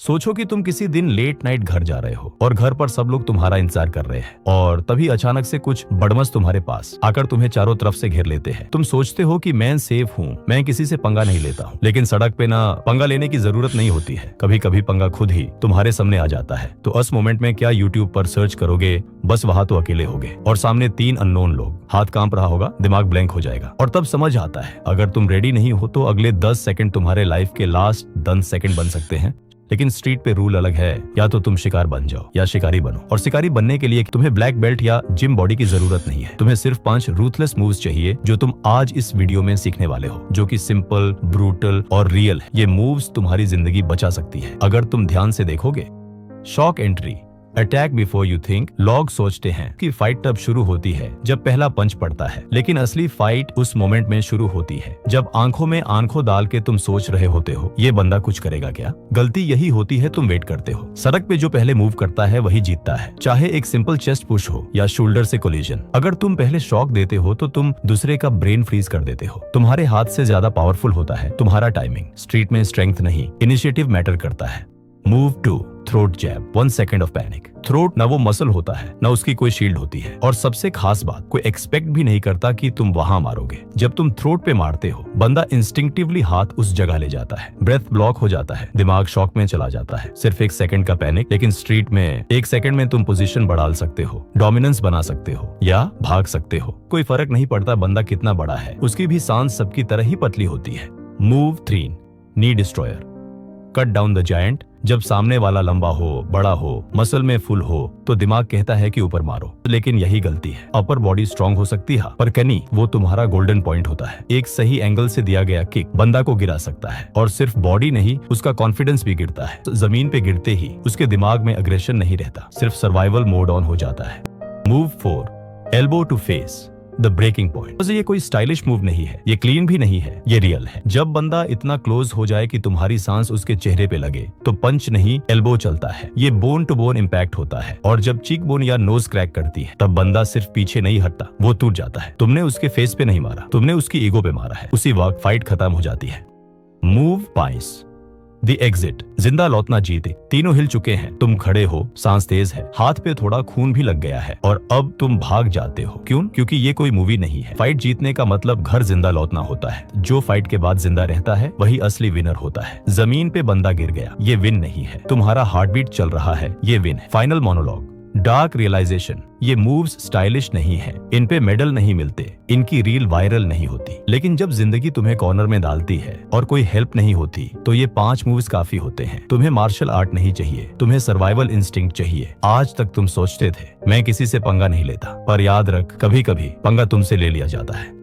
सोचो कि तुम किसी दिन लेट नाइट घर जा रहे हो और घर पर सब लोग तुम्हारा इंतजार कर रहे हैं और तभी अचानक से कुछ बदमाश तुम्हारे पास आकर तुम्हें चारों तरफ से घेर लेते हैं। तुम सोचते हो कि मैं सेफ हूँ, मैं किसी से पंगा नहीं लेता हूँ, लेकिन सड़क पे ना पंगा लेने की जरूरत नहीं होती है। कभी कभी पंगा खुद ही तुम्हारे सामने आ जाता है। तो उस मोमेंट में क्या यूट्यूब पर सर्च करोगे? बस वहां तो अकेले होगे और सामने 3 अननोन लोग। हाथ कांप रहा होगा, दिमाग ब्लैंक हो जाएगा और तब समझ आता है अगर तुम रेडी नहीं हो तो अगले 10 सेकंड तुम्हारे लाइफ के लास्ट 10 सेकंड बन सकते हैं। लेकिन स्ट्रीट पे रूल अलग है, या तो तुम शिकार बन जाओ या शिकारी बनो। और शिकारी बनने के लिए तुम्हें ब्लैक बेल्ट या जिम बॉडी की जरूरत नहीं है। तुम्हें सिर्फ 5 रूथलेस मूव्स चाहिए जो तुम आज इस वीडियो में सीखने वाले हो, जो कि सिंपल, ब्रूटल और रियल है। ये मूव्स तुम्हारी जिंदगी बचा सकती है अगर तुम ध्यान से देखोगे। Shock entry, attack before you think. लोग सोचते हैं कि फाइट तब शुरू होती है जब पहला पंच पड़ता है, लेकिन असली फाइट उस मोमेंट में शुरू होती है जब आंखों में आंखों डाल के तुम सोच रहे होते हो ये बंदा कुछ करेगा क्या। गलती यही होती है, तुम वेट करते हो। सड़क पे जो पहले मूव करता है वही जीतता है, चाहे एक सिंपल चेस्ट पुश हो या शोल्डर से कोलिजन। अगर तुम पहले शॉक देते हो तो तुम दूसरे का ब्रेन फ्रीज कर देते हो। तुम्हारे हाथ से ज्यादा पावरफुल होता है तुम्हारा टाइमिंग। स्ट्रीट में स्ट्रेंथ नहीं, इनिशिएटिव मैटर करता है। Move 2, throat jab, 1 second of panic. Throat ना वो मसल होता है ना उसकी कोई शील्ड होती है, और सबसे खास बात, कोई एक्सपेक्ट भी नहीं करता कि तुम वहां मारोगे। जब तुम थ्रोट पे मारते हो बंदा इंस्टिंक्टिवली हाथ उस जगह ले जाता है, ब्रेथ ब्लॉक हो जाता है, दिमाग शॉक में चला जाता है। सिर्फ 1 सेकंड का पैनिक, लेकिन स्ट्रीट में 1 सेकंड में तुम पोजीशन बढ़ा सकते हो, डोमिनेंस बना सकते हो या भाग सकते हो। कोई फर्क नहीं पड़ता बंदा कितना बड़ा है, उसकी भी सांस सबकी तरह ही पतली होती है। Move 3, knee destroyer, cut down the giant. जब सामने वाला लंबा हो, बड़ा हो, मसल में फुल हो तो दिमाग कहता है कि ऊपर मारो, लेकिन यही गलती है। अपर बॉडी स्ट्रांग हो सकती है पर कनी वो तुम्हारा गोल्डन पॉइंट होता है। एक सही एंगल से दिया गया किक बंदा को गिरा सकता है, और सिर्फ बॉडी नहीं उसका कॉन्फिडेंस भी गिरता है। जमीन पे गिरते ही उसके दिमाग में अग्रेशन नहीं रहता, सिर्फ सर्वाइवल मोड ऑन हो जाता है। Move 4, elbow to face, the breaking point. ये कोई स्टाइलिश मूव नहीं है, ये क्लीन भी नहीं है, ये रियल है। जब बंदा इतना क्लोज हो जाए कि तुम्हारी सांस उसके चेहरे पे लगे तो पंच नहीं एल्बो चलता है। ये बोन टू बोन इम्पैक्ट होता है, और जब चीक बोन या नोज क्रैक करती है तब बंदा सिर्फ पीछे नहीं हटता, वो टूट जाता है। तुमने उसके फेस पे नहीं मारा, तुमने उसकी ईगो पे मारा है। उसी वक्त फाइट खत्म हो जाती है। मूव 5, द एग्जिट, जिंदा लौटना जीते। तीनों हिल चुके हैं, तुम खड़े हो, सांस तेज है, हाथ पे थोड़ा खून भी लग गया है, और अब तुम भाग जाते हो। क्यों? क्योंकि ये कोई मूवी नहीं है। फाइट जीतने का मतलब घर जिंदा लौटना होता है। जो फाइट के बाद जिंदा रहता है वही असली विनर होता है। जमीन पे बंदा गिर गया, ये विन नहीं है। तुम्हारा हार्ट बीट चल रहा है, ये विन है। फाइनल मोनोलॉग, डार्क रियलाइजेशन, ये मूव्स स्टाइलिश नहीं है, इन पे मेडल नहीं मिलते, इनकी रील वायरल नहीं होती, लेकिन जब जिंदगी तुम्हें कॉर्नर में डालती है और कोई हेल्प नहीं होती तो ये 5 मूव्स काफी होते हैं। तुम्हें मार्शल आर्ट नहीं चाहिए, तुम्हें सर्वाइवल इंस्टिंक्ट चाहिए। आज तक तुम सोचते थे मैं किसी से पंगा नहीं लेता, पर याद रख कभी कभी पंगा तुमसे ले लिया जाता है।